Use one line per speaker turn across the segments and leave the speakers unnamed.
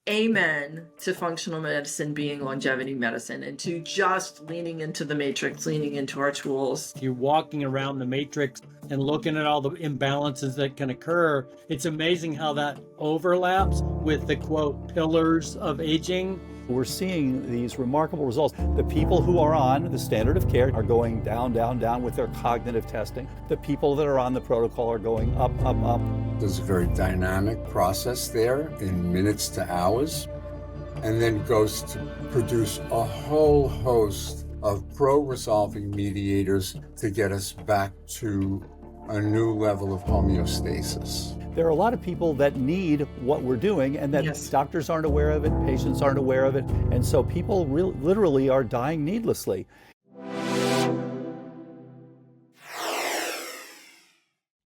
Amen to functional medicine being longevity medicine and to just leaning into the matrix, leaning into our tools.
You're walking around the matrix and looking at all the imbalances that can occur. It's amazing how that overlaps with the quote pillars of aging.
We're seeing these remarkable results. The people who are on the standard of care are going down, down, down with their cognitive testing. The people that are on the protocol are going up, up, up.
There's a very dynamic process there in minutes to hours, and then goes to produce a whole host of pro-resolving mediators to get us back to a new level of homeostasis.
There are a lot of people that need what we're doing and that doctors aren't aware of it, patients aren't aware of it, and so people literally are dying needlessly.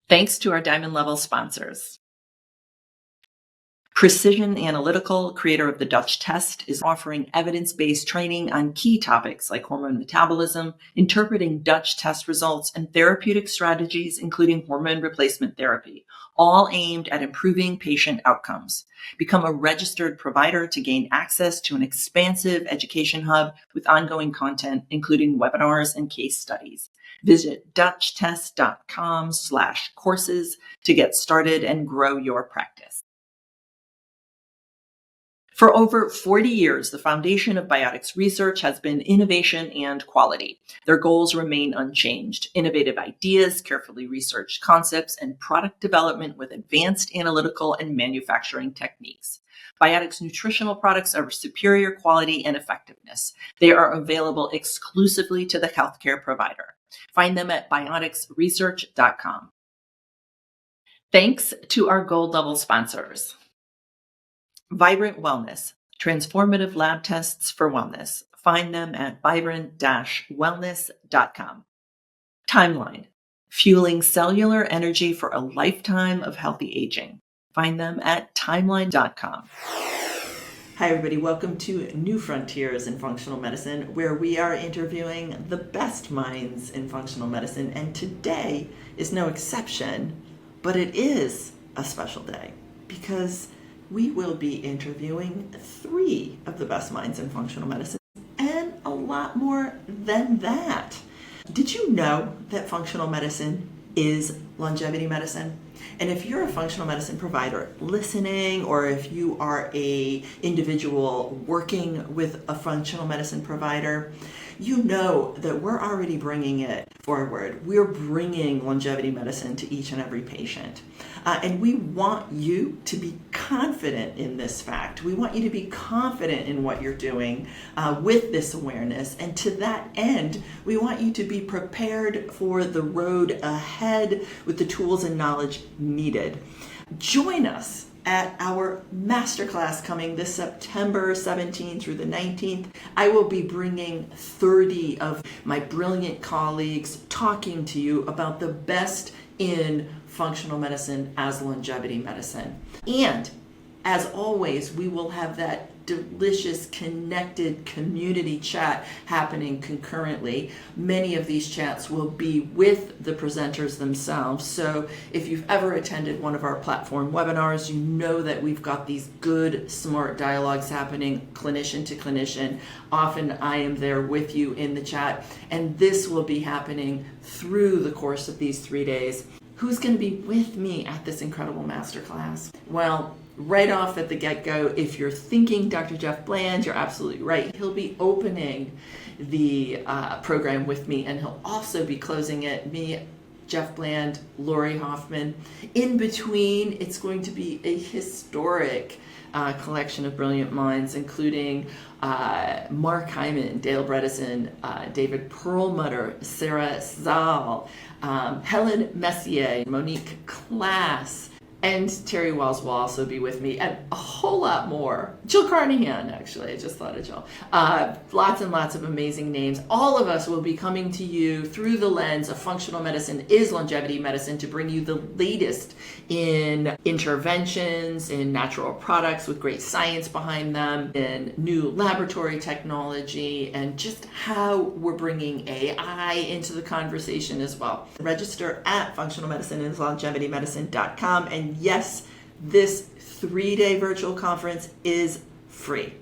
Thanks to our Diamond Level sponsors. Precision Analytical, creator of the Dutch test, is offering evidence-based training on key topics like hormone metabolism, interpreting Dutch test results, and therapeutic strategies, including hormone replacement therapy, all aimed at improving patient outcomes. Become a registered provider to gain access to an expansive education hub with ongoing content, including webinars and case studies. Visit dutchtest.com/courses to get started and grow your practice. For over 40 years, the foundation of Biotics research has been innovation and quality. Their goals remain unchanged: innovative ideas, carefully researched concepts, and product development with advanced analytical and manufacturing techniques. Biotics nutritional products are of superior quality and effectiveness. They are available exclusively to the healthcare provider. Find them at bioticsresearch.com. Thanks to our gold level sponsors. Vibrant Wellness, transformative lab tests for wellness. Find them at vibrant-wellness.com. Timeline, fueling cellular energy for a lifetime of healthy aging. Find them at timeline.com. Hi, everybody. Welcome to New Frontiers in Functional Medicine, where we are interviewing the best minds in functional medicine. And today is no exception, but it is a special day because we will be interviewing 3 of the best minds in functional medicine and a lot more than that. Did you know that functional medicine is longevity medicine? And if you're a functional medicine provider listening, or if you are an individual working with a functional medicine provider, you know that we're already bringing it forward. We're bringing longevity medicine to each and every patient. And we want you to be confident in this fact. We want you to be confident in what you're doing with this awareness. And to that end, we want you to be prepared for the road ahead with the tools and knowledge needed. Join us at our masterclass coming this September 17th through the 19th. I will be bringing 30 of my brilliant colleagues talking to you about the best in functional medicine as longevity medicine. And as always, we will have that delicious connected community chat happening concurrently. Many of these chats will be with the presenters themselves. So if you've ever attended one of our platform webinars, you know that we've got these good, smart dialogues happening clinician to clinician. Often I am there with you in the chat, and this will be happening through the course of these 3 days. Who's going to be with me at this incredible masterclass? Well, right off at the get-go, if you're thinking Dr. Jeff Bland, you're absolutely right. He'll be opening the program with me, and he'll also be closing it. Me, Jeff Bland, Lori Hoffman. In between, it's going to be a historic collection of brilliant minds, including Mark Hyman, Dale Bredesen, David Perlmutter, Sarah Zal, Helen Messier, Monique Klass, and Terry Walls will also be with me, and a whole lot more. Jill Carnahan, actually, I just thought of Jill. Lots and lots of amazing names. All of us will be coming to you through the lens of functional medicine is longevity medicine to bring you the latest in interventions, in natural products with great science behind them, in new laboratory technology, and just how we're bringing AI into the conversation as well. Register at functionalmedicineandlongevitymedicine.com, and yes, this 3-day virtual conference is free.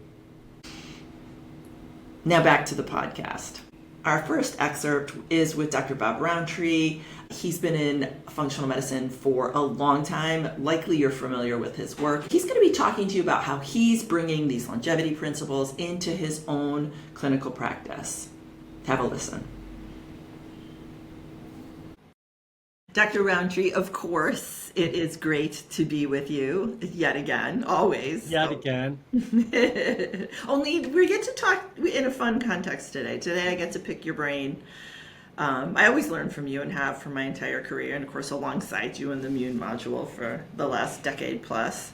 Now back to the podcast. Our first excerpt is with Dr. Bob Rountree. He's been in functional medicine for a long time. Likely you're familiar with his work. He's going to be talking to you about how he's bringing these longevity principles into his own clinical practice. Have a listen. Dr. Rountree, of course, it is great to be with you yet again, always.
Yet again.
Only we get to talk in a fun context today. Today I get to pick your brain. I always learn from you and have for my entire career, and of course alongside you in the Immune module for the last decade plus.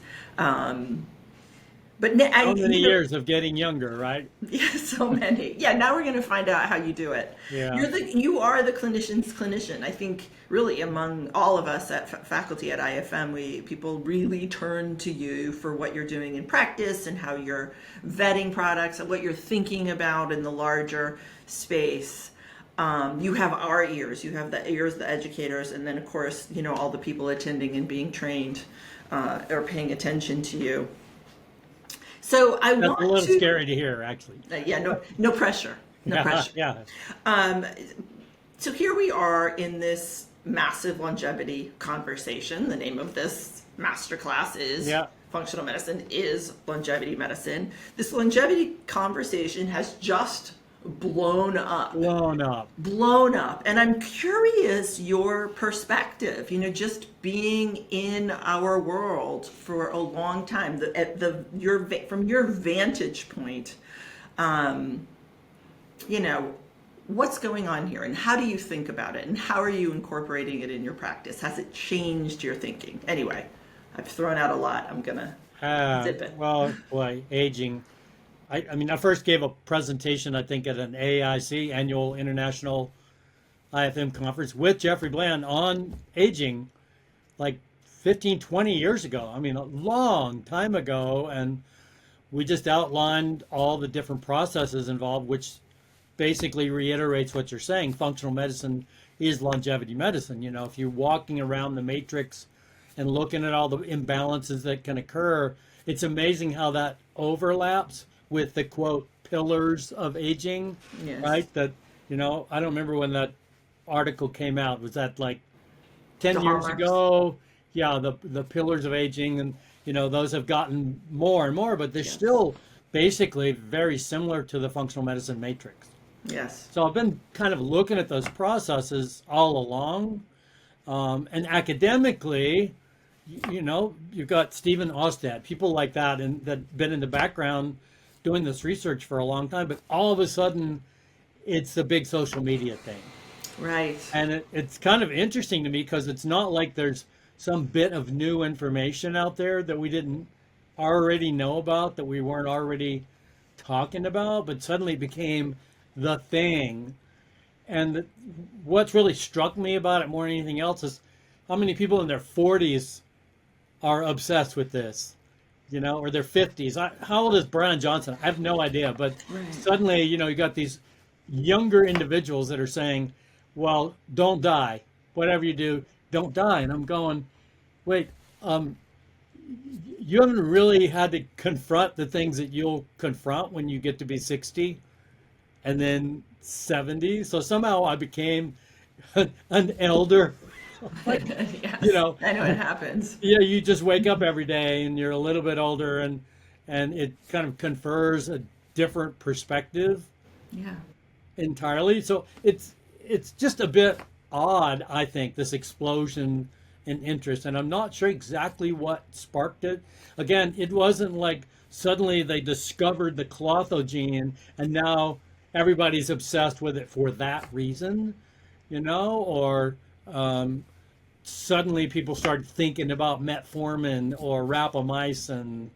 But
so many years of getting younger, right?
Yeah, so many. Yeah, now we're going to find out how you do it.
Yeah.
You are the clinician's clinician. I think really among all of us at faculty at IFM, people really turn to you for what you're doing in practice and how you're vetting products and what you're thinking about in the larger space. You have our ears. You have the ears of the educators, and then of course, all the people attending and being trained or paying attention to you. So
That's a little scary to hear, actually.
No pressure. No pressure.
Yeah.
So here we are in this massive longevity conversation. The name of this masterclass is Functional Medicine is Longevity Medicine. This longevity conversation has just blown up. And I'm curious your perspective, just being in our world for a long time, from your vantage point, what's going on here and how do you think about it and how are you incorporating it in your practice? Has it changed your thinking? Anyway, I've thrown out a lot. I'm going to zip it.
Well, boy, aging. I first gave a presentation, I think, at an AIC, Annual International IFM Conference, with Jeffrey Bland on aging, like 15, 20 years ago. A long time ago. And we just outlined all the different processes involved, which basically reiterates what you're saying. Functional medicine is longevity medicine. If you're walking around the matrix and looking at all the imbalances that can occur, it's amazing how that overlaps with the quote pillars of aging, right? That, I don't remember when that article came out. Was that like 10 years ago? Yeah, the pillars of aging, and those have gotten more and more, but they're still basically very similar to the functional medicine matrix.
Yes.
So I've been kind of looking at those processes all along, and academically, you've got Stephen Ostad, people like that, and that been in the background doing this research for a long time, but all of a sudden it's the big social media thing.
Right.
And it's kind of interesting to me because it's not like there's some bit of new information out there that we didn't already know about, that we weren't already talking about, but suddenly became the thing. And what's really struck me about it more than anything else is how many people in their 40s are obsessed with this. Or their 50s. How old is Brian Johnson? I have no idea. But suddenly, you got these younger individuals that are saying, well, don't die. Whatever you do, don't die. And I'm going, wait, you haven't really had to confront the things that you'll confront when you get to be 60 and then 70. So somehow I became an elder.
Yes, I know it happens.
Yeah, you just wake up every day and you're a little bit older, and it kind of confers a different perspective.
Yeah.
Entirely. So it's just a bit odd, I think, this explosion in interest, and I'm not sure exactly what sparked it. Again, it wasn't like suddenly they discovered the Klotho gene and now everybody's obsessed with it for that reason, or suddenly people started thinking about metformin or rapamycin,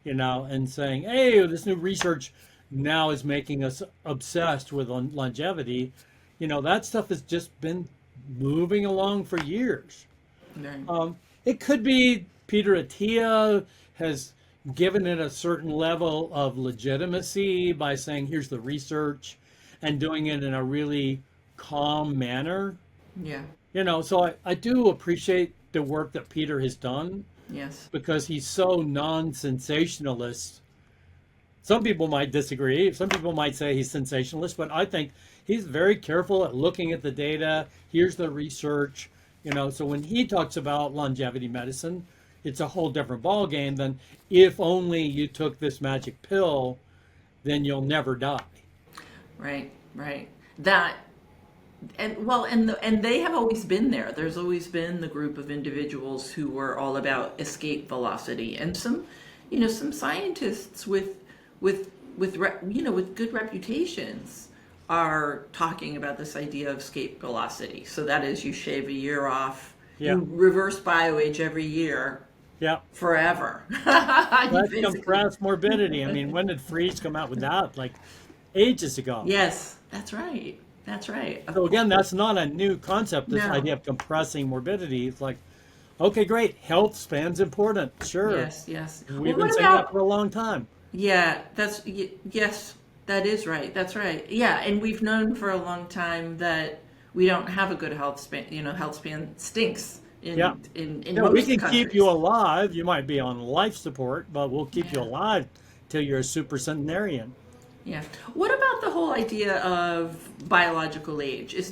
and saying, hey, this new research now is making us obsessed with longevity. That stuff has just been moving along for years.
Right.
It could be Peter Attia has given it a certain level of legitimacy by saying, here's the research, and doing it in a really calm manner.
Yeah.
So I do appreciate the work that Peter has done.
Yes.
Because he's so non-sensationalist some people might disagree. Some people might say he's sensationalist, but I think he's very careful at looking at the data. Here's the research, So when he talks about longevity medicine, it's a whole different ballgame than if only you took this magic pill, then you'll never die.
Right, right. That and they have always been there. There's always been the group of individuals who were all about escape velocity, and some scientists with good reputations are talking about this idea of escape velocity. So that is, you shave a year off, you reverse bioage every year.
Yeah.
Forever.
That's compressed morbidity. I mean, when did Freeze come out with that? Like ages ago.
Yes, that's right. That's right.
So again, that's not a new concept, this
No.
idea of compressing morbidity. It's like, okay, great. Health span's important. Sure.
Yes.
We've been saying that for a long time.
Yeah, yes, that is right. That's right. Yeah, and we've known for a long time that we don't have a good health span. Health span stinks. In most
we can
countries.
keep you alive. You might be on life support, but we'll keep you alive till you're a supercentenarian.
Yeah. What about the whole idea of biological age? Was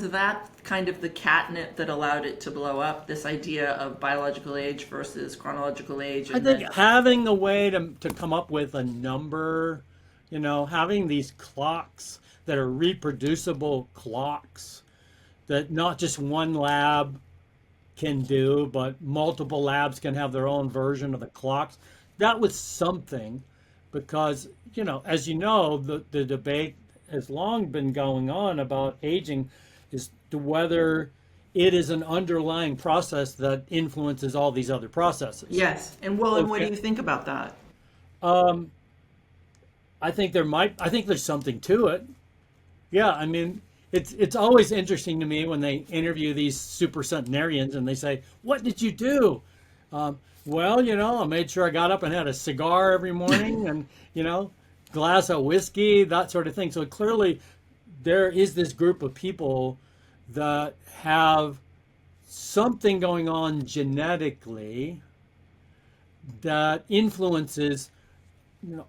that kind of the catnip that allowed it to blow up? This idea of biological age versus chronological age.
I think having a way to come up with a number, having these clocks that are reproducible clocks, that not just one lab can do, but multiple labs can have their own version of the clocks. That was something, because, as you know, the debate has long been going on about aging is to whether it is an underlying process that influences all these other processes.
Yes. And what do you think about that?
I think there's something to it. Yeah, I mean, it's always interesting to me when they interview these supercentenarians and they say, "What did you do?" Well, I made sure I got up and had a cigar every morning and, glass of whiskey, that sort of thing. So clearly there is this group of people that have something going on genetically that influences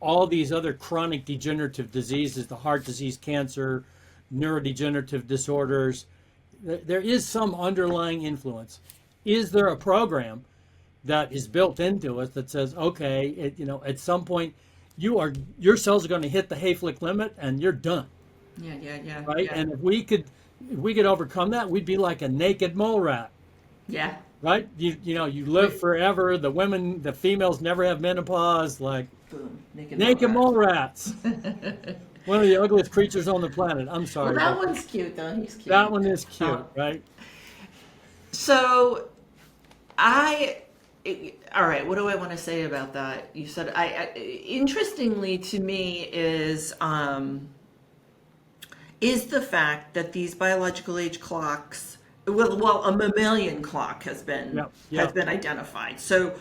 all these other chronic degenerative diseases, the heart disease, cancer, neurodegenerative disorders. There is some underlying influence. Is there a program that is built into us that says, okay, at some point your cells are going to hit the Hayflick limit and you're done.
Yeah.
Right?
Yeah.
And if we could overcome that, we'd be like a naked mole rat.
Yeah.
Right? You live forever. The females never have menopause. Like,
Boom.
naked mole rats. One of the ugliest creatures on the planet. I'm sorry.
Well, that one's cute, though. He's cute.
That one is cute, right?
So, all right, what do I want to say about that? You said, interestingly to me is the fact that these biological age clocks, well, a mammalian clock has been identified. So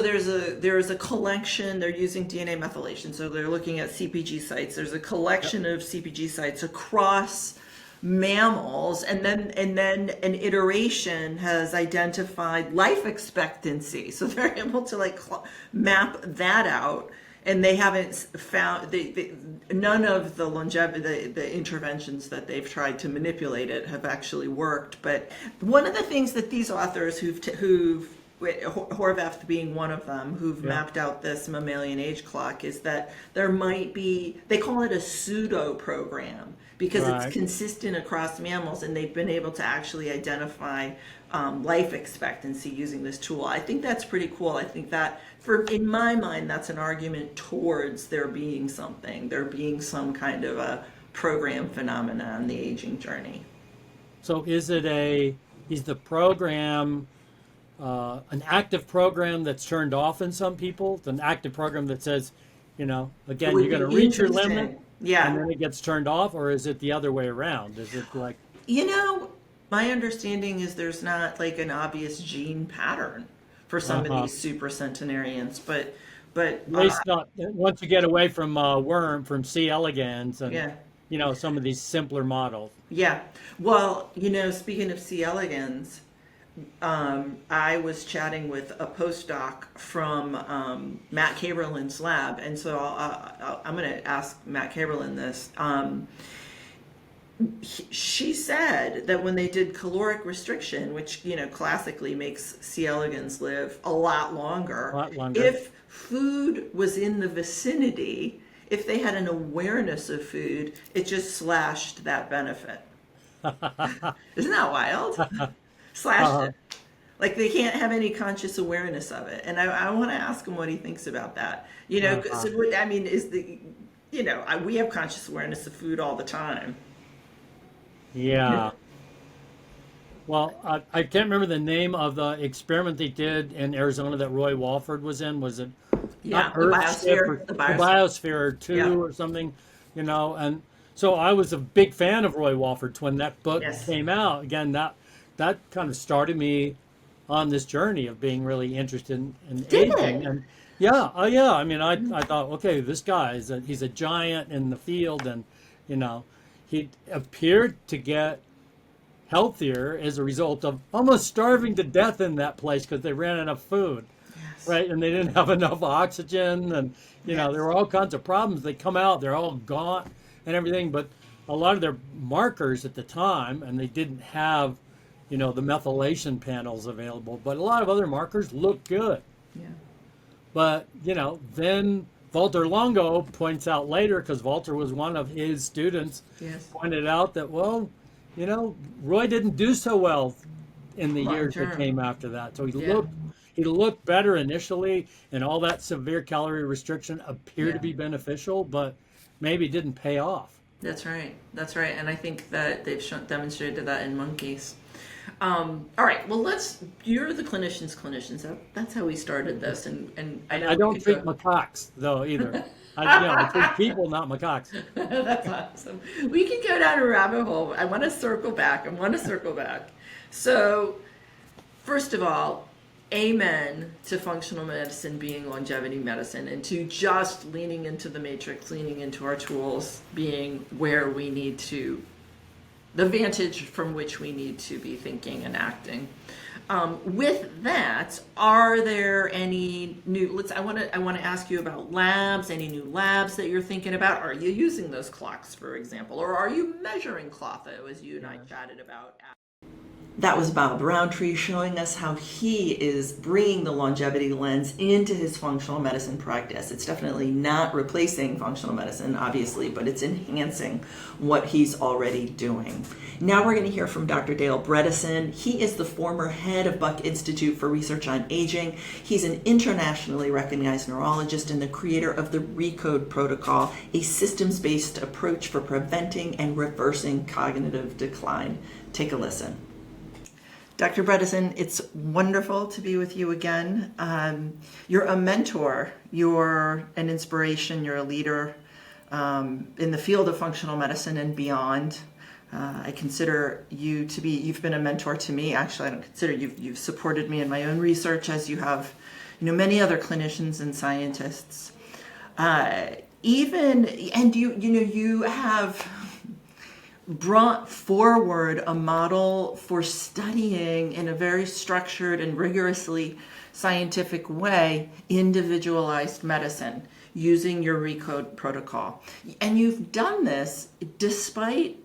there is a collection. They're using DNA methylation. So they're looking at CPG sites. There's a collection of CPG sites across mammals, and then an iteration has identified life expectancy. So they're able to map that out. And they haven't found none of the longevity, the interventions that they've tried to manipulate it have actually worked. But one of the things that these authors who've Horvath being one of them, who've mapped out this mammalian age clock, is that there might be, they call it a pseudo program, because it's consistent across mammals, and they've been able to actually identify life expectancy using this tool. I think that's pretty cool. I think that, in my mind, that's an argument towards there being some kind of a program phenomena in the aging journey.
So is the program an active program that's turned off in some people? It's an active program that says, again, you're going to reach your limit, and then it gets turned off, or is it the other way around? Is it like...
my understanding is there's not an obvious gene pattern for some of these supercentenarians, but
at least not once you get away from from C. elegans and some of these simpler models.
Yeah. Well, speaking of C. elegans, I was chatting with a postdoc from Matt Caberlin's lab, and so I'm going to ask Matt Caberlin this. She said that when they did caloric restriction, which classically makes C. elegans live a lot longer,
A lot longer.
if food was in the vicinity, if they had an awareness of food, it just slashed that benefit. Isn't that wild? Slashed it. Like they can't have any conscious awareness of it. And I want to ask him what he thinks about that. So, I mean, we have conscious awareness of food all the time.
Yeah. Well, I can't remember the name of the experiment they did in Arizona that Roy Walford was in. Was it
Yeah,
not
the
Earthship
biosphere.
or
The
the
biosphere.
Biosphere 2
Yeah.
or something, and so I was a big fan of Roy Walford when that book
Yes.
came out. Again, that kind of started me on this journey of being really interested in
Did
aging.
it?
And yeah, yeah. I mean, I thought, okay, this guy he's a giant in the field, and he appeared to get healthier as a result of almost starving to death in that place because they ran out of food,
Yes.
right? And they didn't have enough oxygen, and
Yes.
there were all kinds of problems. They come out, they're all gaunt and everything, but a lot of their markers at the time, and they didn't have, the methylation panels available, but a lot of other markers look good.
Yeah.
But, then Walter Longo points out later, because Walter was one of his students,
Yes.
pointed out that, well, Roy didn't do so well in the
Long
years that
term.
came after that. So
Yeah.
he looked better initially, and all that severe calorie restriction appeared to
Yeah.
be beneficial, but maybe didn't pay off.
That's right. That's right. And I think that they've demonstrated that in monkeys. All right. Well, you're the clinician's clinician. So that's how we started this. And I know
I
we
don't
could
treat
go-
macaques though either. I treat people, not macaques.
That's awesome. We can go down a rabbit hole. I want to circle back. So, first of all, amen to functional medicine being longevity medicine, and to just leaning into the matrix, leaning into our tools, being where we need to, the vantage from which we need to be thinking and acting. With that, are there any new? I want to ask you about labs. Any new labs that you're thinking about? Are you using those clocks, for example, or are you measuring clotho, as you and I chatted about? That was Bob Rountree showing us how he is bringing the longevity lens into his functional medicine practice. It's definitely not replacing functional medicine, obviously, but it's enhancing what he's already doing. Now we're going to hear from Dr. Dale Bredesen. He is the former head of Buck Institute for Research on Aging. He's an internationally recognized neurologist and the creator of the RECODE protocol, a systems-based approach for preventing and reversing cognitive decline. Take a listen. Dr. Bredesen, it's wonderful to be with you again. You're a mentor, you're an inspiration, you're a leader in the field of functional medicine and beyond. I consider you to be, you've been a mentor to me. Actually, I don't consider you've supported me in my own research, as you have, many other clinicians and scientists. You have brought forward a model for studying in a very structured and rigorously scientific way individualized medicine using your RECODE protocol. And you've done this despite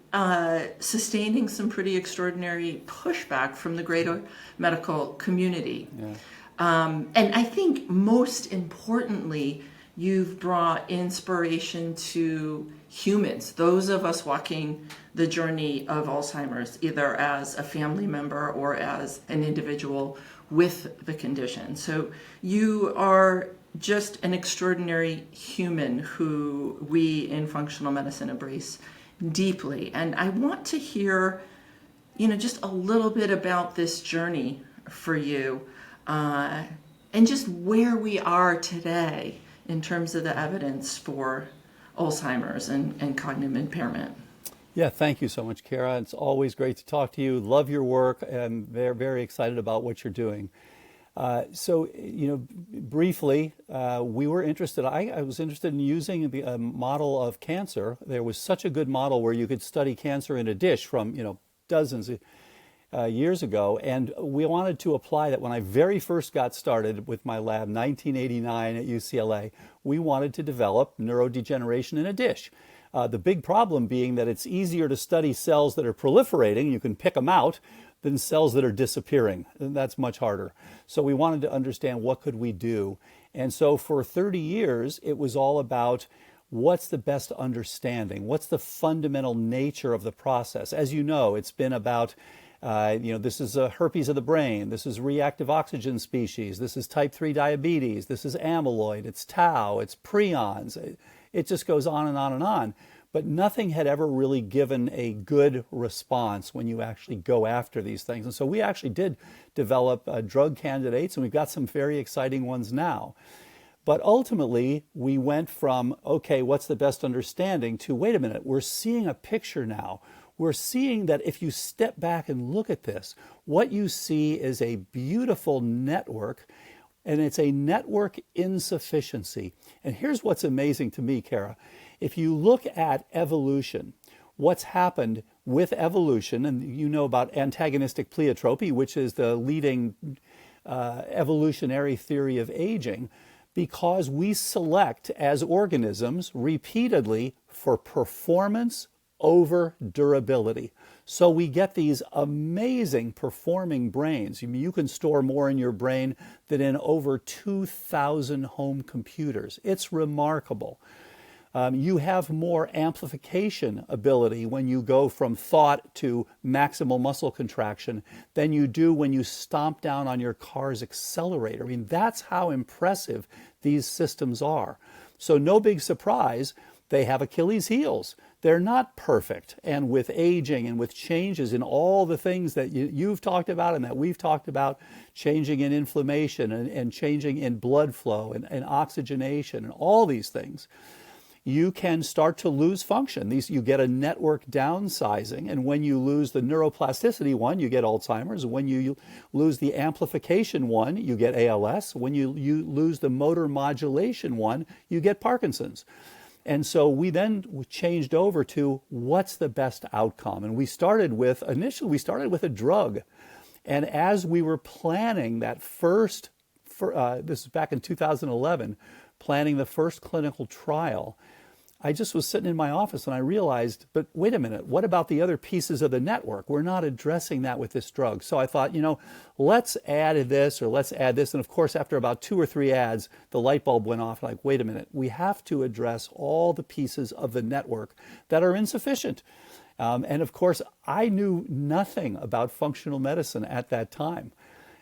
sustaining some pretty extraordinary pushback from the greater medical community.
Yeah.
And I think most importantly, you've brought inspiration to humans, those of us walking the journey of Alzheimer's, either as a family member or as an individual with the condition. So you are just an extraordinary human who we in functional medicine embrace deeply. And I want to hear, just a little bit about this journey for you and just where we are today in terms of the evidence for Alzheimer's and cognitive impairment.
Yeah, thank you so much, Kara. It's always great to talk to you. Love your work, and they're very excited about what you're doing. Briefly, we were interested. I was interested in using a model of cancer. There was such a good model where you could study cancer in a dish from dozens. years ago, and we wanted to apply that. When I very first got started with my lab, 1989 at UCLA, we wanted to develop neurodegeneration in a dish. The big problem being that it's easier to study cells that are proliferating, you can pick them out, than cells that are disappearing. And that's much harder. So we wanted to understand what could we do. And so for 30 years, it was all about what's the best understanding, what's the fundamental nature of the process. As you know, it's been about this is herpes of the brain, this is reactive oxygen species, this is type 3 diabetes, this is amyloid, it's tau, it's prions. It just goes on and on and on. But nothing had ever really given a good response when you actually go after these things. And so we actually did develop drug candidates, and we've got some very exciting ones now. But ultimately, we went from, okay, what's the best understanding, to, wait a minute, we're seeing a picture now. We're seeing that if you step back and look at this, what you see is a beautiful network, and it's a network insufficiency. And here's what's amazing to me, Kara. If you look at evolution, what's happened with evolution, and you know about antagonistic pleiotropy, which is the leading evolutionary theory of aging, because we select as organisms repeatedly for performance over durability. So we get these amazing performing brains. You can store more in your brain than in over 2,000 home computers. It's remarkable. You have more amplification ability when you go from thought to maximal muscle contraction than you do when you stomp down on your car's accelerator. I mean, that's how impressive these systems are. So no big surprise, they have Achilles heels. They're not perfect. And with aging and with changes in all the things that you've talked about and that we've talked about, changing in inflammation and changing in blood flow and oxygenation and all these things, you can start to lose function. You get a network downsizing, and when you lose the neuroplasticity one, you get Alzheimer's. When you lose the amplification one, you get ALS. When you lose the motor modulation one, you get Parkinson's. And so we then changed over to what's the best outcome. And initially we started with a drug. And as we were planning that this is back in 2011, planning the first clinical trial, I just was sitting in my office and I realized, but wait a minute, what about the other pieces of the network? We're not addressing that with this drug. So I thought, let's add this or let's add this. And of course, after about 2 or 3 ads, the light bulb went off. Like, wait a minute, we have to address all the pieces of the network that are insufficient. And of course, I knew nothing about functional medicine at that time.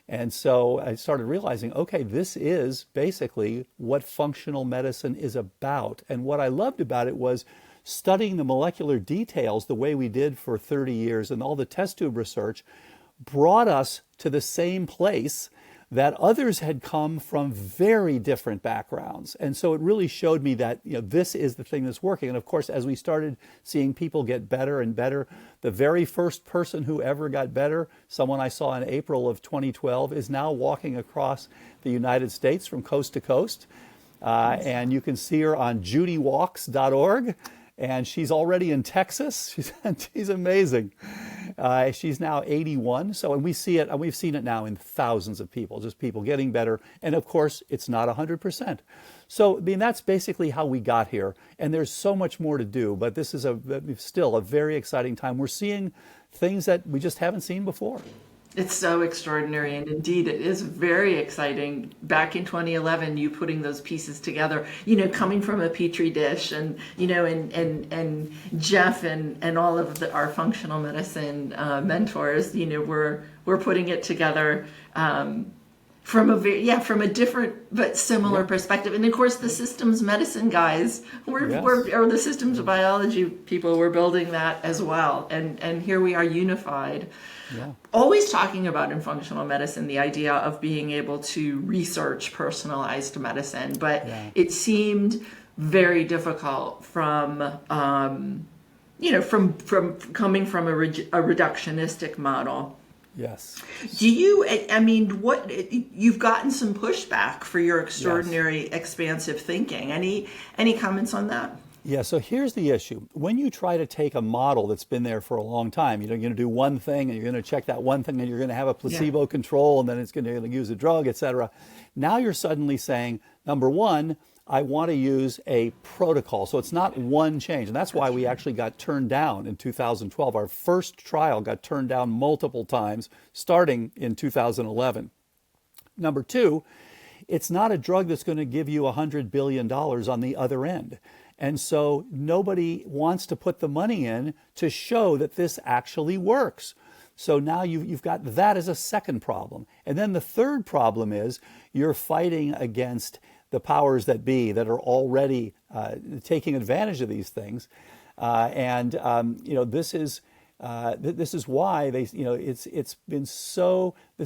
And so I started realizing, okay, this is basically what functional medicine is about. And what I loved about it was studying the molecular details the way we did for 30 years, and all the test tube research brought us to the same place that others had come from very different backgrounds. And so it really showed me that this is the thing that's working. And of course, as we started seeing people get better and better, the very first person who ever got better, someone I saw in April of 2012, is now walking across the United States from coast to coast. And you can see her on judywalks.org. And she's already in Texas. She's amazing. She's now 81. And we've seen it now in thousands of people, just people getting better. And of course, it's not 100%. So, that's basically how we got here. And there's so much more to do, but this is still a very exciting time. We're seeing things that we just haven't seen before.
It's so extraordinary, and indeed it is very exciting. Back in 2011, you putting those pieces together, coming from a petri dish, and and Jeff and all of our functional medicine mentors, we're putting it together from a different but similar perspective. And of course, the systems medicine guys, or the systems biology people, we're building that as well. And here we are unified. Yeah. Always talking about in functional medicine the idea of being able to research personalized medicine, but it seemed very difficult from coming from a reductionistic model.
Yes.
Do you? You've gotten some pushback for your extraordinary expansive thinking. Any comments on that?
Yeah, so here's the issue. When you try to take a model that's been there for a long time, you're going to do one thing and you're going to check that one thing and you're going to have a
Yeah.
placebo control and then it's going to use a drug, et cetera. Now you're suddenly saying, number one, I want to use a protocol. So it's not one change. And that's why we actually got turned down in 2012. Our first trial got turned down multiple times, starting in 2011. Number two, it's not a drug that's going to give you $100 billion on the other end. And so nobody wants to put the money in to show that this actually works. So now you've got that as a second problem. And then the third problem is you're fighting against the powers that be that are already taking advantage of these things. This is why this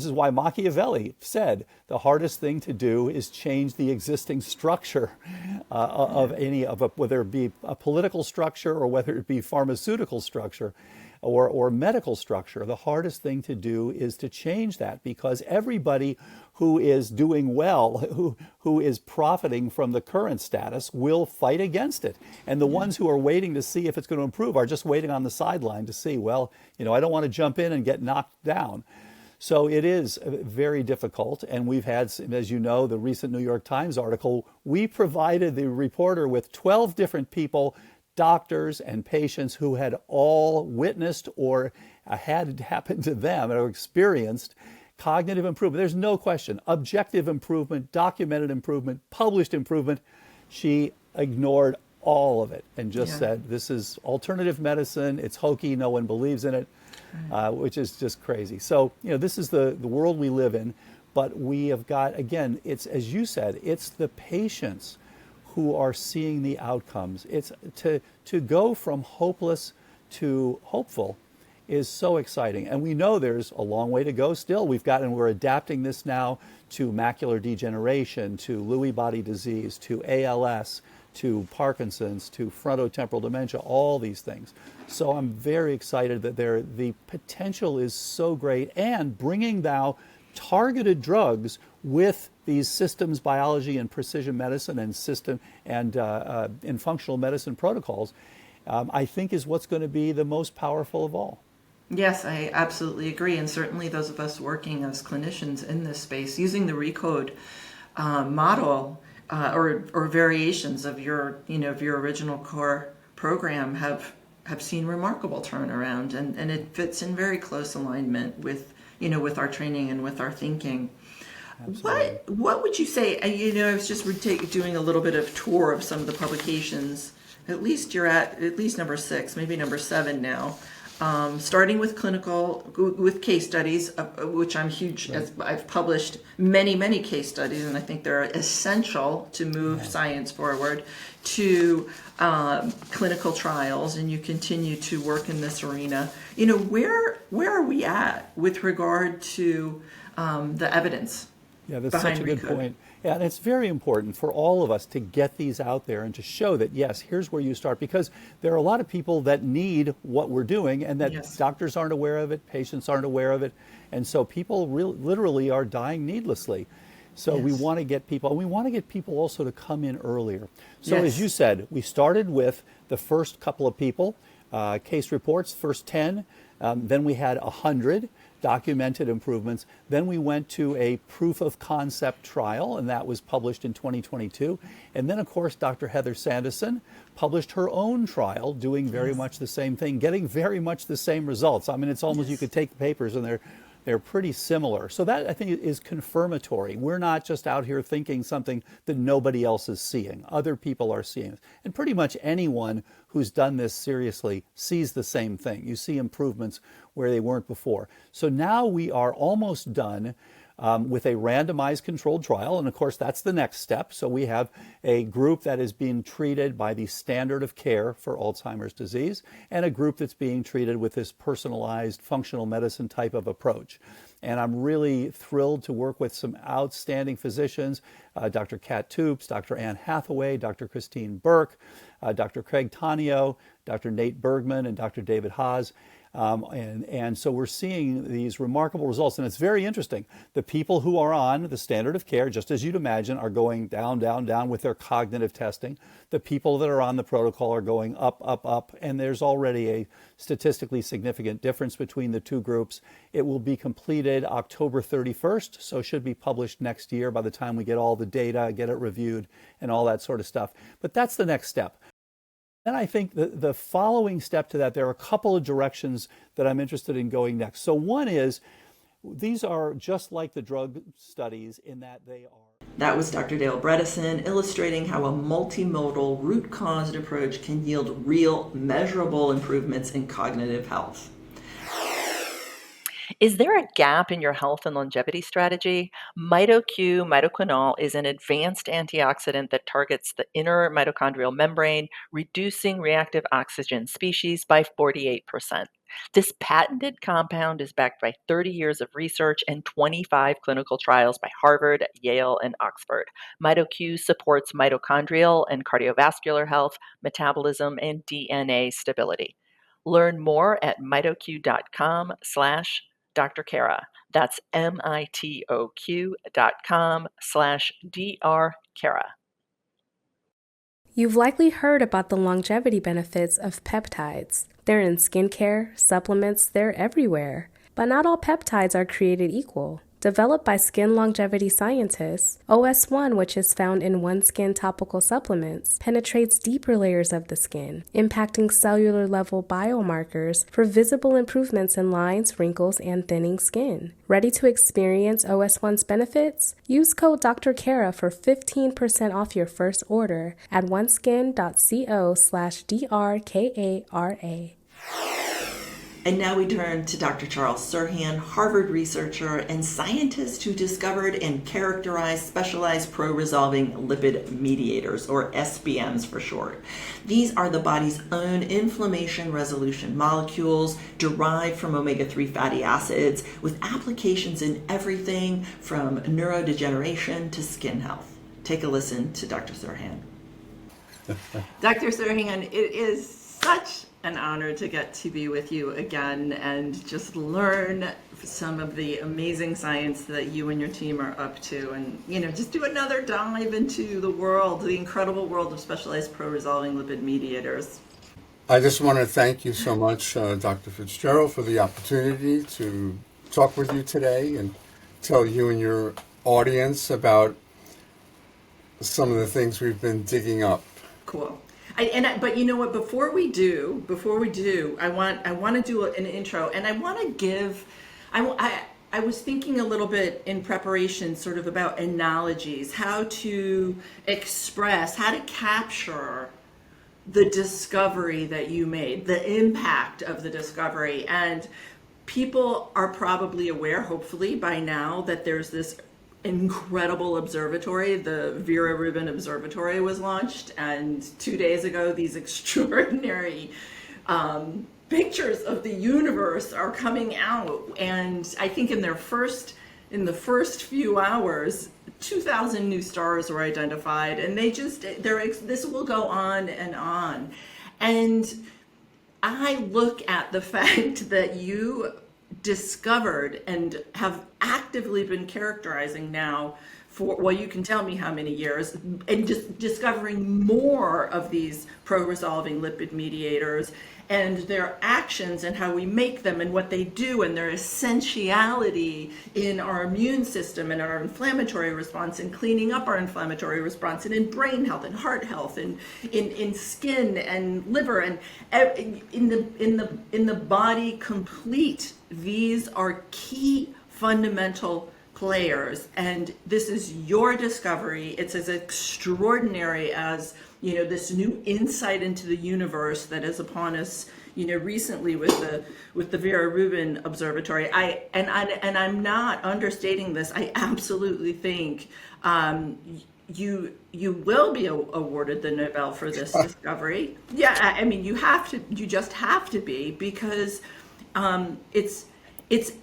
is why Machiavelli said the hardest thing to do is change the existing structure whether it be a political structure or whether it be pharmaceutical structure or medical structure. The hardest thing to do is to change that, because everybody who is doing well, who is profiting from the current status, will fight against it. And the ones who are waiting to see if it's going to improve are just waiting on the sideline to see, well, I don't want to jump in and get knocked down. So it is very difficult. And we've had, as you know, the recent New York Times article, we provided the reporter with 12 different people, doctors and patients, who had all witnessed or had it happen to them or experienced cognitive improvement. There's no question. Objective improvement, documented improvement, published improvement. She ignored all of it and just said, this is alternative medicine. It's hokey. No one believes in it, which is just crazy. So, this is the world we live in. But we have got, again, it's, as you said, it's the patients who are seeing the outcomes. It's to go from hopeless to hopeful is so exciting. And we know there's a long way to go still. We're adapting this now to macular degeneration, to Lewy body disease, to ALS, to Parkinson's, to frontotemporal dementia, all these things. So I'm very excited that the potential is so great, and bringing now targeted drugs with these systems biology and precision medicine and in functional medicine protocols, I think is what's going to be the most powerful of all.
Yes, I absolutely agree. And certainly those of us working as clinicians in this space, using the RECODE model or variations of your original core program have seen remarkable turnaround, and it fits in very close alignment with our training and with our thinking.
Absolutely.
What would you say? I was just doing a little bit of tour of some of the publications. At least you're at least number 6, maybe number 7 now. Starting with case studies, which I'm huge. Right. As I've published many case studies, and I think they're essential to move science forward, to clinical trials, and you continue to work in this arena. Where are we at with regard to the evidence?
Yeah, that's such a good point. Yeah, and it's very important for all of us to get these out there and to show that, yes, here's where you start, because there are a lot of people that need what we're doing, and that doctors aren't aware of it, patients aren't aware of it, and so people literally are dying needlessly. So we want to get people, and we want to get people also to come in earlier. So as you said, we started with the first couple of people, case reports, first 10, then we had 100 documented improvements. Then we went to a proof of concept trial, and that was published in 2022. And then, of course, Dr. Heather Sanderson published her own trial, doing very much the same thing, getting very much the same results. I mean, it's almost, you could take the papers and they're pretty similar. So that, I think, is confirmatory. We're not just out here thinking something that nobody else is seeing. Other people are seeing it. And pretty much anyone who's done this seriously sees the same thing. You see improvements where they weren't before. So now we are almost done with a randomized controlled trial. And of course, that's the next step. So we have a group that is being treated by the standard of care for Alzheimer's disease, and a group that's being treated with this personalized functional medicine type of approach. And I'm really thrilled to work with some outstanding physicians, Dr. Kat Toops, Dr. Anne Hathaway, Dr. Christine Burke, Dr. Craig Tanio, Dr. Nate Bergman, and Dr. David Haas. And so we're seeing these remarkable results. And it's very interesting. The people who are on the standard of care, just as you'd imagine, are going down, down, down with their cognitive testing. The people that are on the protocol are going up, up, up. And there's already a statistically significant difference between the two groups. It will be completed October 31st, so should be published next year by the time we get all the data, get it reviewed, and all that sort of stuff. But that's the next step. Then I think the following step to that, there are a couple of directions that I'm interested in going next. So one is, these are just like the drug studies in that they are.
That was Dr. Dale Bredesen illustrating how a multimodal root-caused approach can yield real, measurable improvements in cognitive health. Is there a gap in your health and longevity strategy? MitoQ mitoquinol is an advanced antioxidant that targets the inner mitochondrial membrane, reducing reactive oxygen species by 48%. This patented compound is backed by 30 years of research and 25 clinical trials by Harvard, Yale, and Oxford. MitoQ supports mitochondrial and cardiovascular health, metabolism, and DNA stability. Learn more at mitoq.com/Dr. Kara. That's mitoq.com/Dr. Kara.
You've likely heard about the longevity benefits of peptides. They're in skincare, supplements, they're everywhere. But not all peptides are created equal. Developed by skin longevity scientists, OS1, which is found in OneSkin topical supplements, penetrates deeper layers of the skin, impacting cellular level biomarkers for visible improvements in lines, wrinkles, and thinning skin. Ready to experience OS1's benefits? Use code Dr. Kara for 15% off your first order at oneskin.co/DRKARA.
And now we turn to Dr. Charles Serhan, Harvard researcher and scientist who discovered and characterized specialized pro-resolving lipid mediators, or SBMs for short. These are the body's own inflammation resolution molecules derived from omega-3 fatty acids with applications in everything from neurodegeneration to skin health. Take a listen to Dr. Serhan. Dr. Serhan, it is such an honor to get to be with you again and just learn some of the amazing science that you and your team are up to, and just do another dive into the world, the incredible world of specialized pro-resolving lipid mediators.
I just want to thank you so much, Dr. Fitzgerald, for the opportunity to talk with you today and tell you and your audience about some of the things we've been digging up.
Cool. But you know what? Before we do, I want to do an intro, and I want to give. I was thinking a little bit in preparation, sort of about analogies, how to express, how to capture the discovery that you made, the impact of the discovery, and people are probably aware, hopefully by now, that there's this incredible observatory. The Vera Rubin Observatory was launched, and 2 days ago these extraordinary pictures of the universe are coming out, and I think in the first few hours 2,000 new stars were identified, and this will go on, and I look at the fact that you discovered and have actively been characterizing now for, well, you can tell me how many years, and just discovering more of these pro-resolving lipid mediators and their actions and how we make them and what they do and their essentiality in our immune system and our inflammatory response and cleaning up our inflammatory response and in brain health and heart health and in skin and liver and in the body complete. These are key fundamental players, and this is your discovery. It's as extraordinary as this new insight into the universe that is upon us recently with the Vera Rubin Observatory. I'm not understating this. I absolutely think you will be awarded the Nobel for this discovery. Yeah, I mean you just have to be, because it's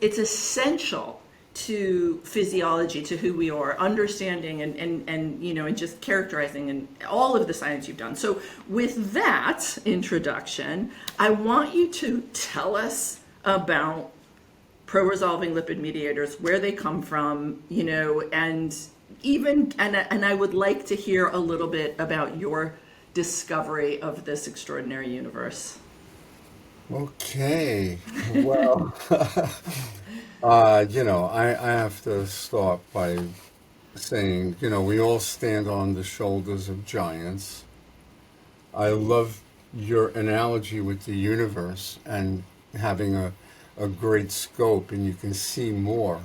essential to physiology, to who we are, understanding and just characterizing and all of the science you've done. So with that introduction, I want you to tell us about pro-resolving lipid mediators, where they come from, and I would like to hear a little bit about your discovery of this extraordinary universe.
Okay. Well, I have to start by saying, we all stand on the shoulders of giants. I love your analogy with the universe and having a great scope, and you can see more,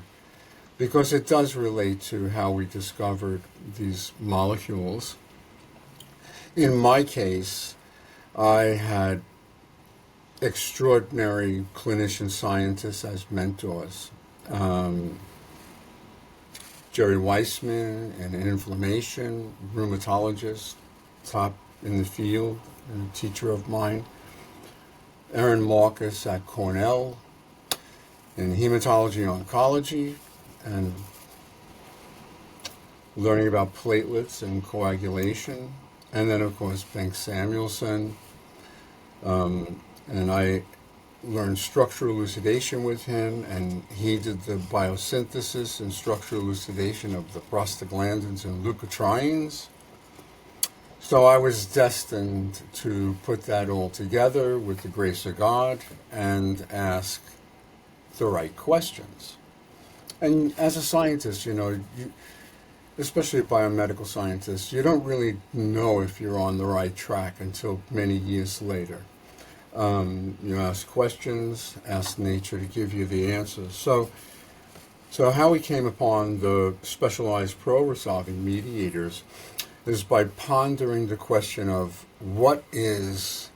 because it does relate to how we discovered these molecules. In my case, I had extraordinary clinician scientists as mentors. Jerry Weissman, an inflammation rheumatologist, top in the field, and a teacher of mine. Aaron Marcus at Cornell in hematology oncology, and learning about platelets and coagulation. And then, of course, Bengt Samuelson. And I learned structural elucidation with him, and he did the biosynthesis and structural elucidation of the prostaglandins and leukotrienes. So I was destined to put that all together with the grace of God and ask the right questions. And as a scientist, especially a biomedical scientist, you don't really know if you're on the right track until many years later. You ask questions, ask nature to give you the answers. So how we came upon the specialized pro-resolving mediators is by pondering the question of what is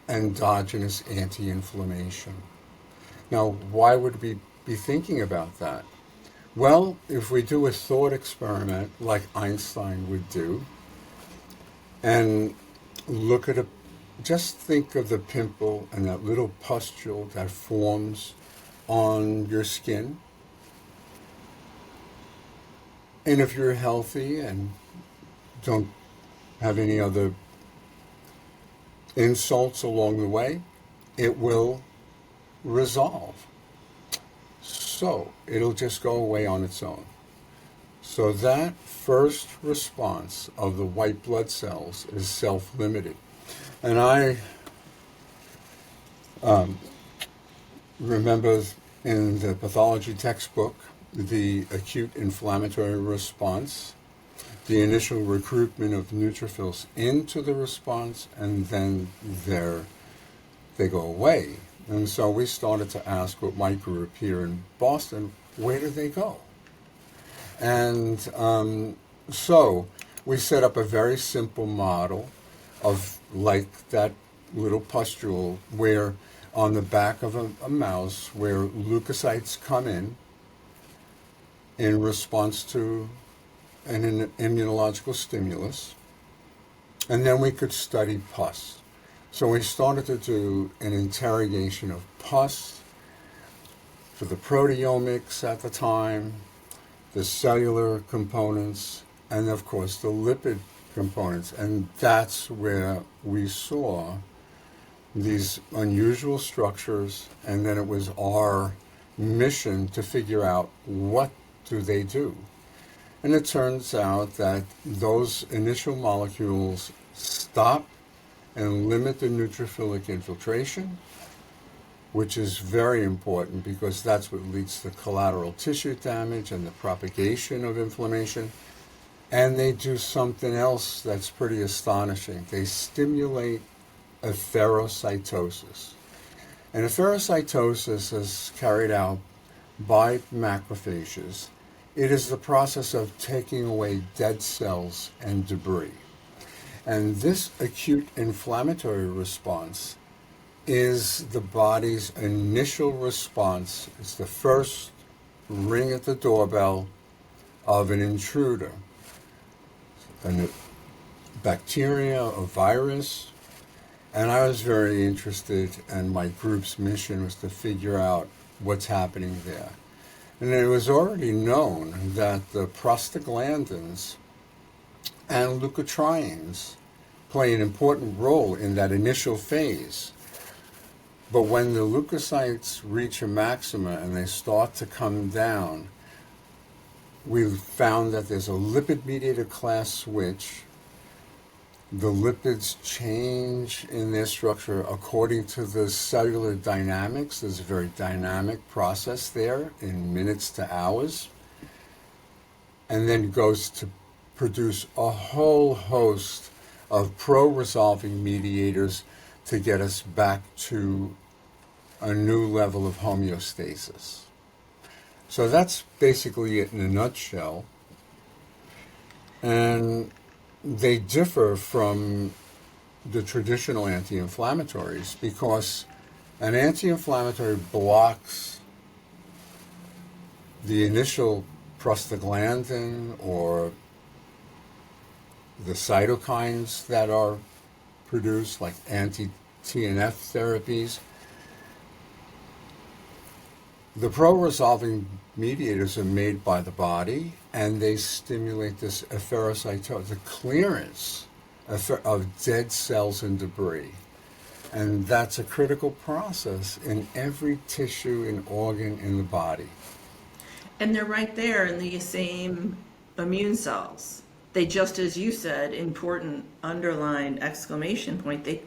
endogenous anti-inflammation. Now, why would we be thinking about that? Well, if we do a thought experiment like Einstein would do, and just think of the pimple and that little pustule that forms on your skin. And if you're healthy and don't have any other insults along the way, it will resolve. So it'll just go away on its own. So that first response of the white blood cells is self-limited. And I remember in the pathology textbook, the acute inflammatory response, the initial recruitment of neutrophils into the response, and then they go away. And so we started to ask with my group here in Boston, where do they go? And so we set up a very simple model of like that little pustule where on the back of a mouse where leukocytes come in response to an immunological stimulus, and then we could study pus. So we started to do an interrogation of pus for the proteomics at the time, the cellular components, and of course the lipid components. And that's where we saw these unusual structures, and then it was our mission to figure out what do they do. And it turns out that those initial molecules stop and limit the neutrophilic infiltration, which is very important because that's what leads to collateral tissue damage and the propagation of inflammation. And they do something else that's pretty astonishing. They stimulate efferocytosis. And efferocytosis is carried out by macrophages. It is the process of taking away dead cells and debris. And this acute inflammatory response is the body's initial response. It's the first ring at the doorbell of an intruder, a bacteria, a virus. And I was very interested, and my group's mission was to figure out what's happening there. And it was already known that the prostaglandins and leukotrienes play an important role in that initial phase. But when the leukocytes reach a maxima and they start to come down, we've found that there's a lipid-mediated class switch. The lipids change in their structure according to the cellular dynamics. There's a very dynamic process there in minutes to hours, and then goes to produce a whole host of pro-resolving mediators to get us back to a new level of homeostasis. So that's basically it in a nutshell. And they differ from the traditional anti-inflammatories because an anti-inflammatory blocks the initial prostaglandin or the cytokines that are produced, like anti-TNF therapies. The pro-resolving mediators are made by the body, and they stimulate this efferocytosis, the clearance of dead cells and debris. And that's a critical process in every tissue and organ in the body.
And they're right there in the same immune cells. They just, as you said, important underlined exclamation point, they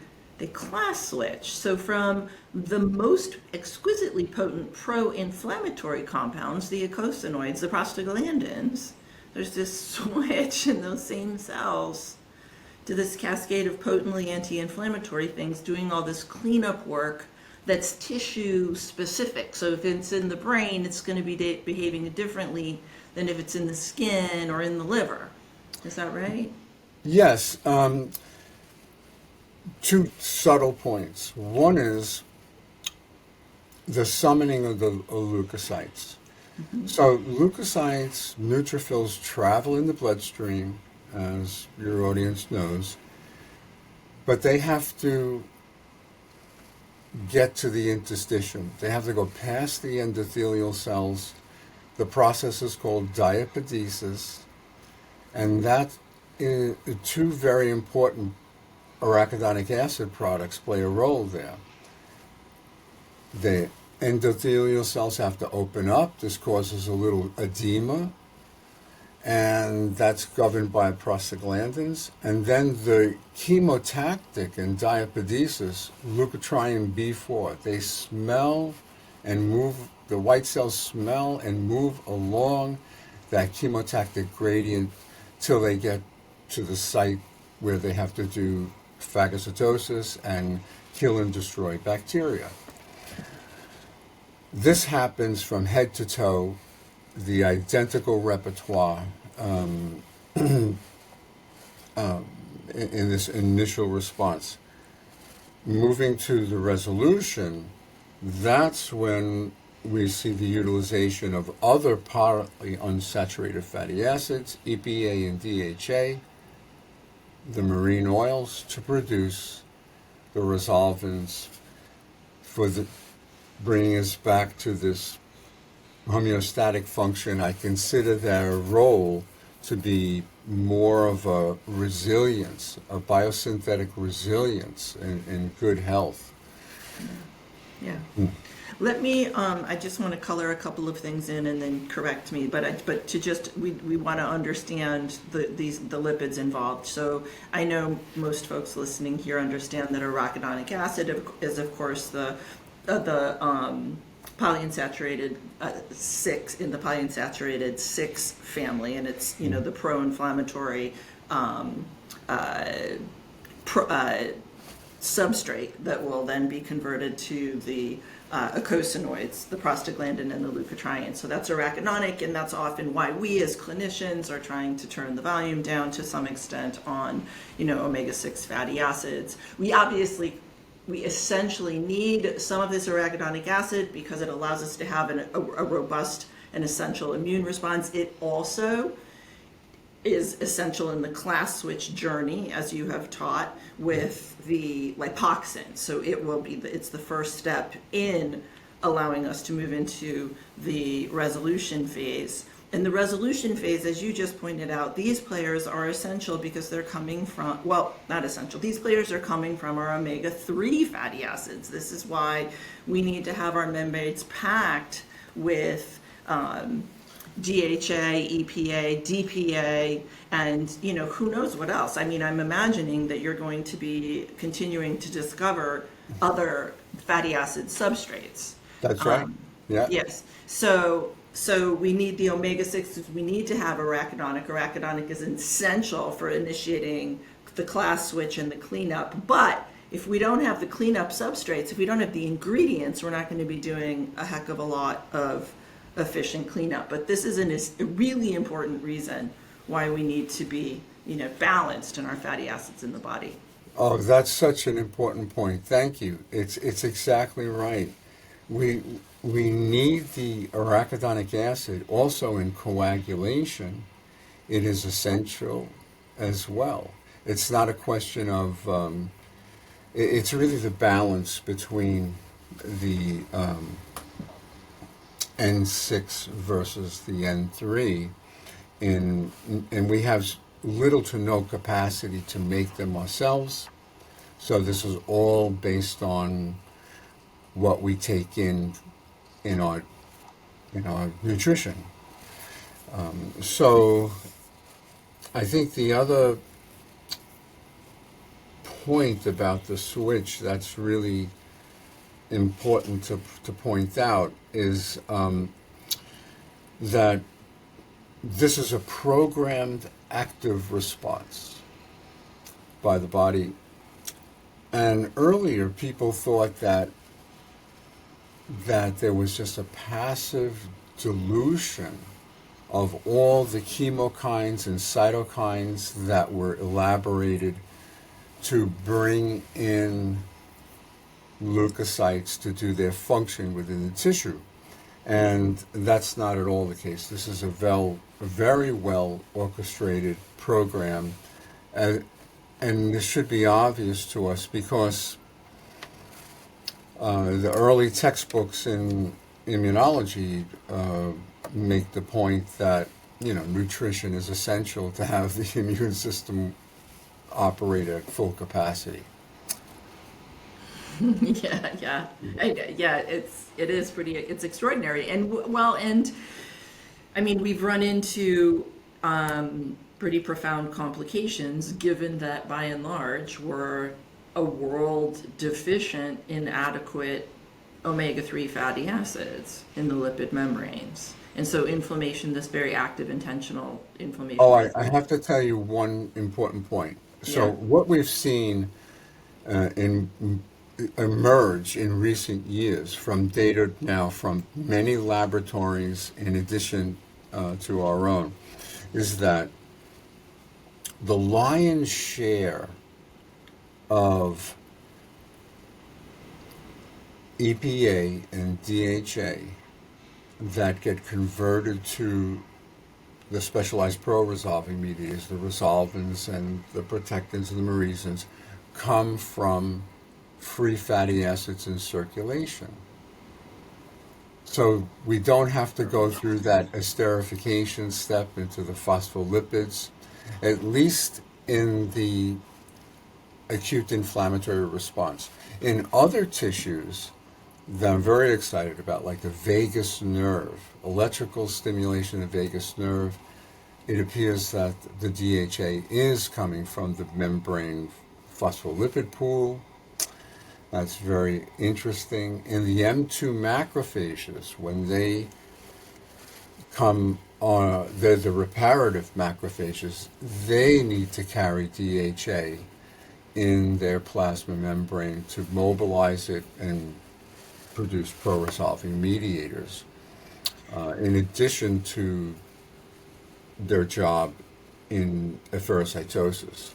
class switch. So from the most exquisitely potent pro-inflammatory compounds, the eicosanoids, the prostaglandins, there's this switch in those same cells to this cascade of potently anti-inflammatory things doing all this cleanup work that's tissue specific. So if it's in the brain, it's going to be behaving differently than if it's in the skin or in the liver. Is that right?
Yes. Two subtle points. One is the summoning of the leukocytes. Mm-hmm. So leukocytes, neutrophils travel in the bloodstream, as your audience knows, but they have to get to the interstitium. They have to go past the endothelial cells. The process is called diapedesis, and that is two very important arachidonic acid products play a role there. The endothelial cells have to open up. This causes a little edema, and that's governed by prostaglandins. And then the chemotactic and diapedesis, leukotriene B4, they smell and move, the white cells smell and move along that chemotactic gradient till they get to the site where they have to do phagocytosis and kill and destroy bacteria. This happens from head to toe, the identical repertoire in this initial response. Moving to the resolution, that's when we see the utilization of other partly unsaturated fatty acids, EPA and DHA, the marine oils, to produce the resolvins for bringing us back to this homeostatic function. I consider their role to be more of a resilience, a biosynthetic resilience in good health.
Yeah. Let me, I just want to color a couple of things in and then correct me, but to just, we want to understand the lipids involved. So I know most folks listening here understand that arachidonic acid is, of course, the polyunsaturated 6 in the polyunsaturated 6 family, and it's, you know, the pro-inflammatory substrate that will then be converted to the eicosanoids, the prostaglandin and the leukotriene. So that's arachidonic, and that's often why we as clinicians are trying to turn the volume down to some extent on, you know, omega-6 fatty acids. We essentially need some of this arachidonic acid because it allows us to have a robust and essential immune response. It also is essential in the class switch journey, as you have taught, with the lipoxin. So it's the first step in allowing us to move into the resolution phase. In the resolution phase, as you just pointed out, these players are essential because they're coming from, well, not essential. These players are coming from our omega-3 fatty acids. This is why we need to have our membranes packed with DHA, EPA, DPA, and who knows what else. I mean, I'm imagining that you're going to be continuing to discover other fatty acid substrates.
That's right. Yeah.
Yes. So we need the omega-6s. We need to have arachidonic. Arachidonic is essential for initiating the class switch and the cleanup. But if we don't have the cleanup substrates, if we don't have the ingredients, we're not going to be doing a heck of a lot of efficient cleanup. But this is a really important reason why we need to be, balanced in our fatty acids in the body.
Oh, that's such an important point. Thank you. It's exactly right. We need the arachidonic acid also in coagulation. It is essential as well. It's not a question of, it's really the balance between the N6 versus the N3. And we have little to no capacity to make them ourselves. So this is all based on what we take in our nutrition. So I think the other point about the switch that's really important to point out is that this is a programmed active response by the body. And earlier people thought that there was just a passive dilution of all the chemokines and cytokines that were elaborated to bring in leukocytes to do their function within the tissue. And that's not at all the case. This is a very well orchestrated program. And this should be obvious to us because the early textbooks in immunology make the point that nutrition is essential to have the immune system operate at full capacity.
Yeah. It's extraordinary. And I mean, we've run into pretty profound complications given that by and large we're a world deficient in adequate omega-3 fatty acids in the lipid membranes. And so inflammation, this very active intentional inflammation.
Oh, I have to tell you one important point. So what we've seen emerge in recent years from data now from many laboratories in addition to our own is that the lion's share of EPA and DHA that get converted to the specialized pro-resolving mediators, the resolvins and the protectants and the merisins, come from free fatty acids in circulation. So we don't have to go through that esterification step into the phospholipids, at least in the acute inflammatory response. In other tissues that I'm very excited about, like the vagus nerve, electrical stimulation of the vagus nerve, it appears that the DHA is coming from the membrane phospholipid pool. That's very interesting. In the M2 macrophages, when they come on, they're the reparative macrophages, they need to carry DHA in their plasma membrane to mobilize it and produce pro-resolving mediators, in addition to their job in efferocytosis.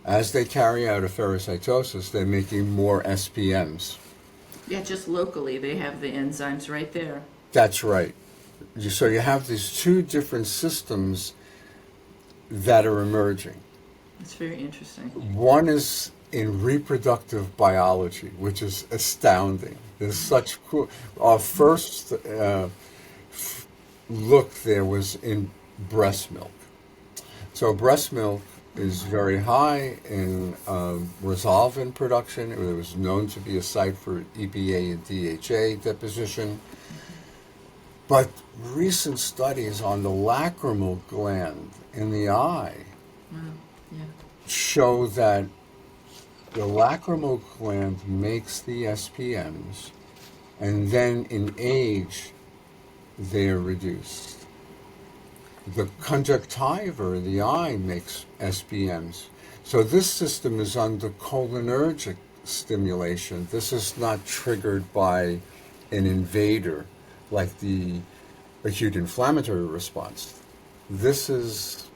As they carry out efferocytosis, they're making more SPMs.
Yeah, just locally, they have the enzymes right there.
That's right. So you have these two different systems that are emerging.
It's very interesting.
One is in reproductive biology, which is astounding. There's such cool. Our first look there was in breast milk. So breast milk is very high in resolvin production. It was known to be a site for EPA and DHA deposition. But recent studies on the lacrimal gland in the eye show that the lacrimal gland makes the SPMs, and then in age, they are reduced. The conjunctiva in the eye makes SPMs. So this system is under cholinergic stimulation. This is not triggered by an invader like the acute inflammatory response. This is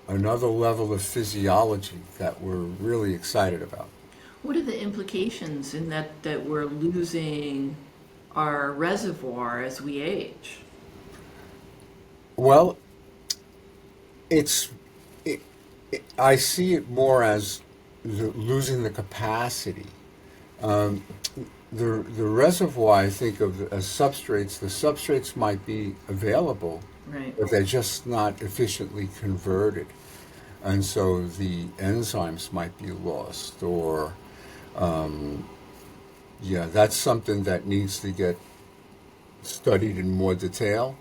another level of physiology that we're really excited about.
What are the implications in that we're losing our reservoir as we age?
Well, I see it more as losing the capacity. The reservoir, I think of as substrates. The substrates might be available,
Right.
but they're just not efficiently converted. And so the enzymes might be lost, or, that's something that needs to get studied in more detail.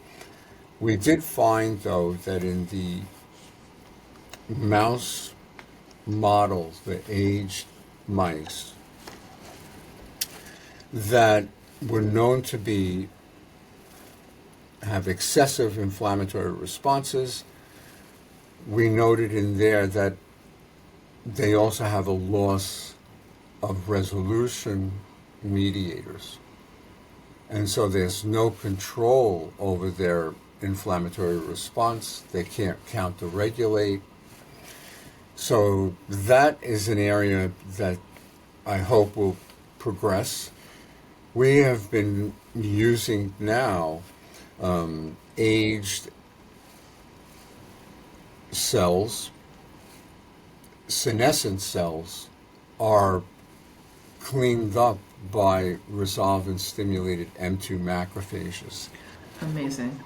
We did find, though, that in the mouse models, the aged mice, that were known to have excessive inflammatory responses. We noted in there that they also have a loss of resolution mediators. And so there's no control over their inflammatory response. They can't counter-regulate. So that is an area that I hope will progress. We have been using now aged cells. Senescent cells are cleaned up by resolvin-stimulated M2 macrophages.
Amazing.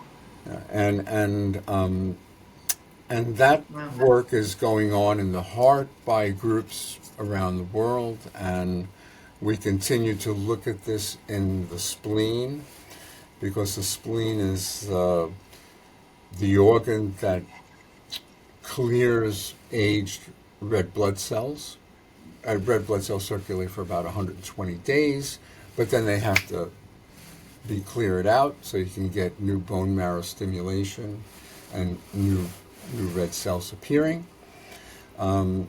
And that work is going on in the heart by groups around the world, and we continue to look at this in the spleen, because the spleen is the organ that clears aged red blood cells. Red blood cells circulate for about 120 days, but then they have to be cleared out so you can get new bone marrow stimulation and new red cells appearing. And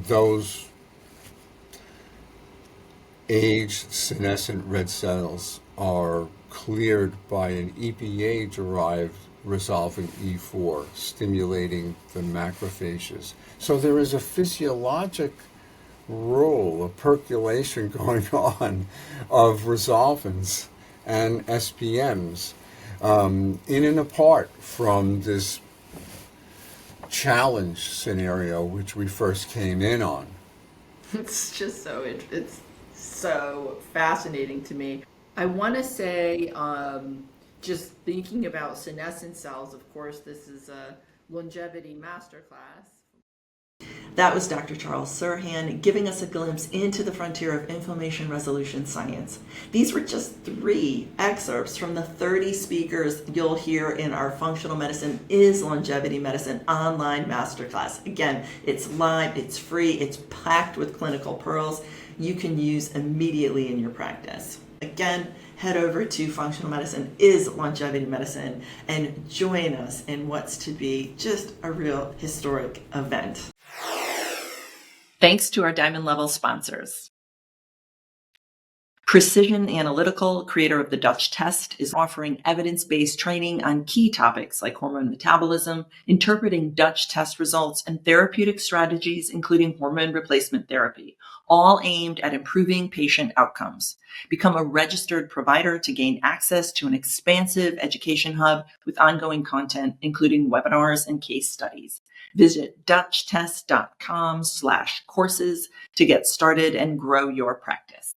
those aged senescent red cells are cleared by an EPA-derived resolving E4, stimulating the macrophages. So there is a physiologic role, a percolation going on of resolvins and SPMs in and apart from this challenge scenario which we first came in on.
It's just it's so fascinating to me. I want to say, just thinking about senescent cells, of course, this is a Longevity Masterclass. That was Dr. Charles Serhan giving us a glimpse into the frontier of inflammation resolution science. These were just 3 excerpts from the 30 speakers you'll hear in our Functional Medicine is Longevity Medicine online masterclass. Again, it's live, it's free, it's packed with clinical pearls you can use immediately in your practice. Again, head over to Functional Medicine is Longevity Medicine and join us in what's to be just a real historic event. Thanks to our Diamond Level sponsors. Precision Analytical, creator of the Dutch test, is offering evidence-based training on key topics like hormone metabolism, interpreting Dutch test results, and therapeutic strategies, including hormone replacement therapy, all aimed at improving patient outcomes. Become a registered provider to gain access to an expansive education hub with ongoing content, including webinars and case studies. Visit dutchtest.com/courses to get started and grow your practice.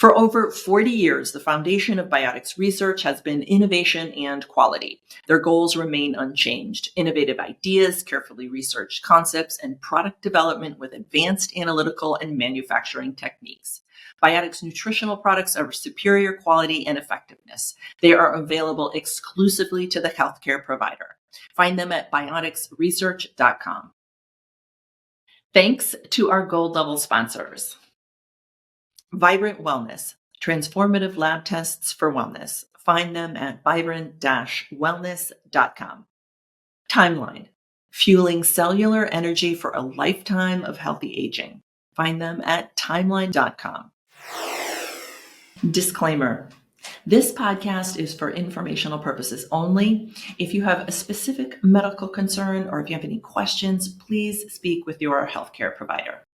For over 40 years, the foundation of Biotics research has been innovation and quality. Their goals remain unchanged: innovative ideas, carefully researched concepts, and product development with advanced analytical and manufacturing techniques. Biotics nutritional products are of superior quality and effectiveness. They are available exclusively to the healthcare provider. Find them at bioticsresearch.com. Thanks to our gold level sponsors. Vibrant Wellness, transformative lab tests for wellness. Find them at vibrant-wellness.com. Timeline, fueling cellular energy for a lifetime of healthy aging. Find them at timeline.com. Disclaimer. This podcast is for informational purposes only. If you have a specific medical concern or if you have any questions, please speak with your healthcare provider.